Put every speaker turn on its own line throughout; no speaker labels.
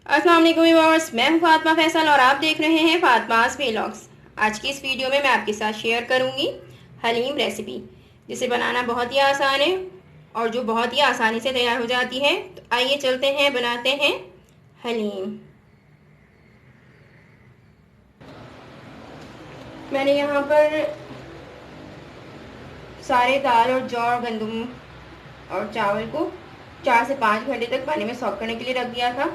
अस्सलाम वालेकुम व्यूअर्स, मैं हूं फातिमा फैसल और आप देख रहे हैं फातिमास व्लॉग्स। आज की इस वीडियो में मैं आपके साथ शेयर करूंगी हलीम रेसिपी, जिसे बनाना बहुत ही आसान है और जो बहुत ही आसानी से तैयार हो जाती है। तो आइए चलते हैं, बनाते हैं हलीम। मैंने यहाँ पर सारे दाल और जौ और गंदम और चावल को 4 से 5 घंटे तक पानी में सॉक करने के लिए रख दिया था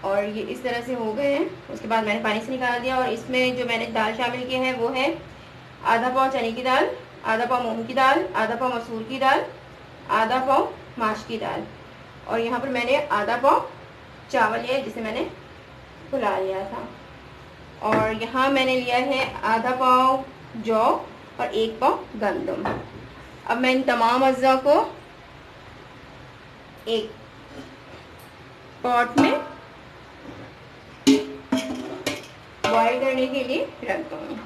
और ये इस तरह से हो गए हैं। उसके बाद मैंने पानी से निकाल दिया और इसमें जो मैंने दाल शामिल किए हैं वो है आधा पाव चने की दाल, आधा पाव मूंग की दाल, आधा पाव मसूर की दाल, आधा पाव माश की दाल और यहाँ पर मैंने आधा पाव चावल लिया जिसे मैंने फुला लिया था। और यहाँ मैंने लिया है आधा पाव जौ और 1 पाव गंदम। अब मैं इन तमाम अज्जा को एक पॉट में बॉईल करने के लिए रख दूँगी।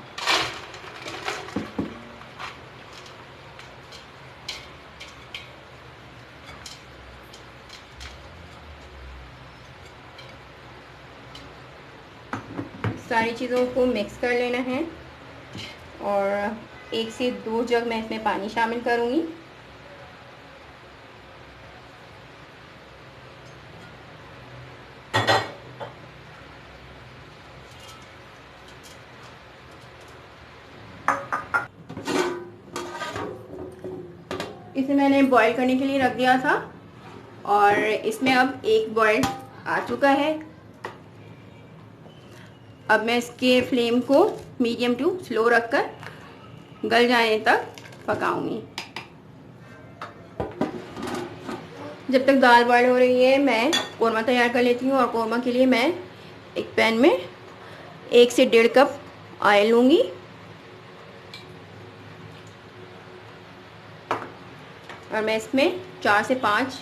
सारी चीज़ों को मिक्स कर लेना है और 1 से 2 जग मैं इसमें पानी शामिल करूँगी। इसे मैंने बॉईल करने के लिए रख दिया था और इसमें अब 1 बॉईल आ चुका है। अब मैं इसके फ्लेम को मीडियम टू स्लो रखकर गल जाने तक पकाऊंगी। जब तक दाल बॉईल हो रही है मैं कोरमा तैयार कर लेती हूँ और कोरमा के लिए मैं एक पैन में 1 से 1.5 कप ऑयल लूँगी और मैं इसमें 4 से 5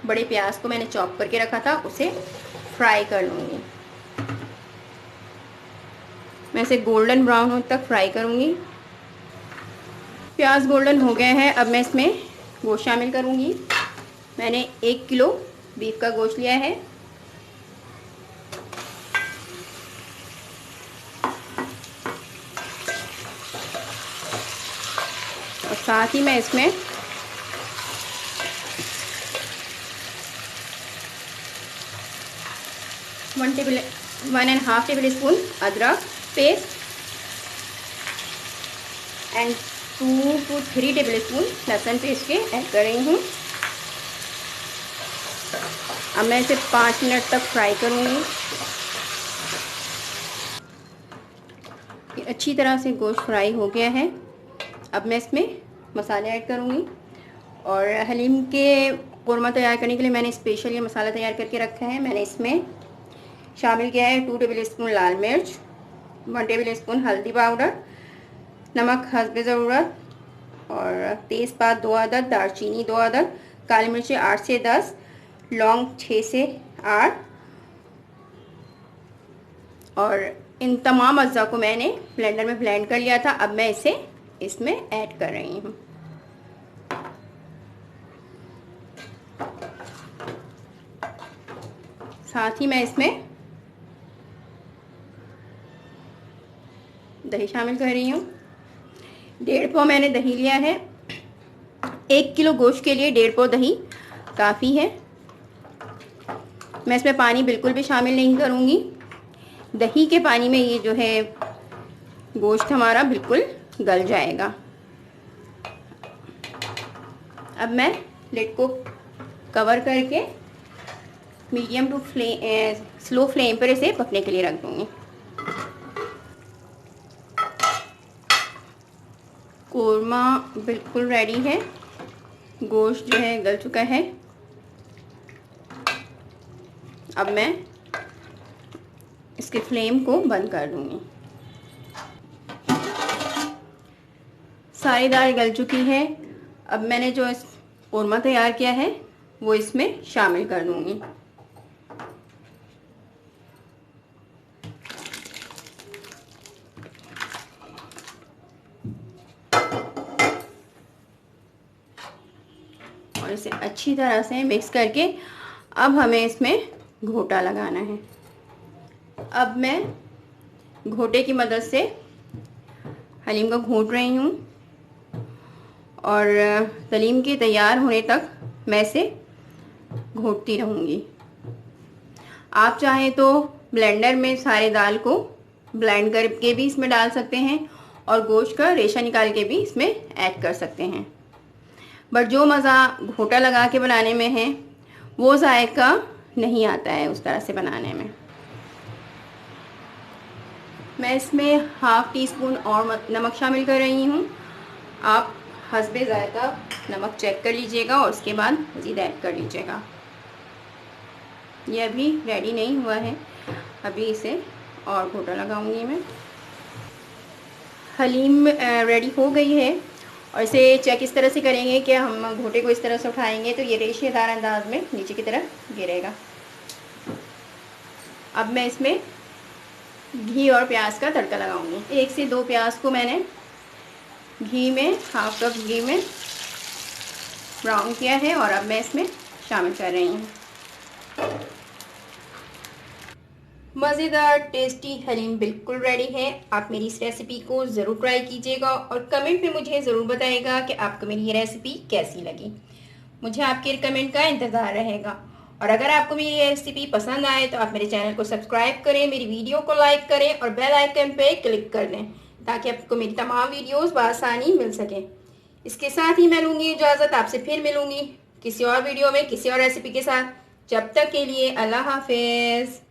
बड़े प्याज को मैंने चॉप करके रखा था उसे फ्राई कर लूँगी। मैं इसे गोल्डन ब्राउन होने तक फ्राई करूँगी। प्याज गोल्डन हो गए हैं। अब मैं इसमें गोश्त शामिल करूँगी। मैंने 1 किलो बीफ का गोश्त लिया है। और साथ ही मैं इसमें one and half tablespoon अदरक paste and 2 to 3 tablespoon लहसुन पेस्ट के ऐड कर रही हूँ। अब मैं इसे 5 मिनट तक फ्राई करूँगी। अच्छी तरह से गोश्त फ्राई हो गया है। अब मैं इसमें मसाले ऐड करूँगी और हलीम के कोरमा तैयार करने के लिए मैंने स्पेशल ये मसाला तैयार करके रखा है। मैंने इसमें शामिल किया है 2 टेबल स्पून लाल मिर्च, 1 टेबल स्पून हल्दी पाउडर, नमक हस्ब ज़रूरत और तेज़पात 2 अदद, दालचीनी 2 अदद, काली मिर्ची 8 से 10, लौंग 6 से 8 और इन तमाम अज्जा को मैंने ब्लेंडर में ब्लेंड कर लिया था। अब मैं इसे इसमें ऐड कर रही हूँ। साथ ही मैं इसमें दही शामिल कर रही हूँ। 1.5 पाव मैंने दही लिया है। 1 किलो गोश्त के लिए 1.5 पाव दही काफ़ी है। मैं इसमें पानी बिल्कुल भी शामिल नहीं करूँगी। दही के पानी में ये जो है गोश्त हमारा बिल्कुल गल जाएगा। अब मैं लिड को कवर करके मीडियम टू स्लो फ्लेम पर इसे पकने के लिए रख दूँगी। कोरमा बिल्कुल रेडी है। गोश्त जो है गल चुका है। अब मैं इसके फ्लेम को बंद कर दूंगी। सारी दाल गल चुकी है। अब मैंने जो इस कोरमा तैयार किया है वो इसमें शामिल कर दूंगी। और इसे अच्छी तरह से मिक्स करके अब हमें इसमें घोटा लगाना है। अब मैं घोटे की मदद से हलीम को घोट रही हूँ और हलीम के तैयार होने तक मैं इसे घोटती रहूँगी। आप चाहें तो ब्लेंडर में सारे दाल को ब्लेंड करके भी इसमें डाल सकते हैं और गोश्त का रेशा निकाल के भी इसमें ऐड कर सकते हैं, बट जो मज़ा घोटा लगा के बनाने में है वो जायका नहीं आता है उस तरह से बनाने में। मैं इसमें हाफ़ टी स्पून और नमक शामिल कर रही हूँ। आप हस्बे ज़ायका नमक चेक कर लीजिएगा और उसके बाद मज़ीद ऐड कर लीजिएगा। ये अभी रेडी नहीं हुआ है, अभी इसे और घोटा लगाऊंगी मैं। हलीम रेडी हो गई है और इसे चेक इस तरह से करेंगे कि हम घोटे को इस तरह से उठाएंगे तो ये रेशेदार अंदाज में नीचे की तरफ गिरेगा। अब मैं इसमें घी और प्याज का तड़का लगाऊंगी। 1 से 2 प्याज को मैंने घी में, हाफ कप घी में ब्राउन किया है और अब मैं इसमें शामिल कर रही हूँ। मज़ेदार टेस्टी हलीम बिल्कुल रेडी है। आप मेरी इस रेसिपी को ज़रूर ट्राई कीजिएगा और कमेंट में मुझे ज़रूर बताइएगा कि आपको मेरी ये रेसिपी कैसी लगी। मुझे आपके कमेंट का इंतज़ार रहेगा और अगर आपको मेरी ये रेसिपी पसंद आए तो आप मेरे चैनल को सब्सक्राइब करें, मेरी वीडियो को लाइक करें और बेल आइकन पे क्लिक कर दें ताकि आपको मेरी तमाम वीडियोज़ बआसानी मिल सकें। इसके साथ ही मैं लूँगी इजाज़त, आपसे फिर मिलूँगी किसी और वीडियो में किसी और रेसिपी के साथ। जब तक के लिए अल्लाह हाफिज़।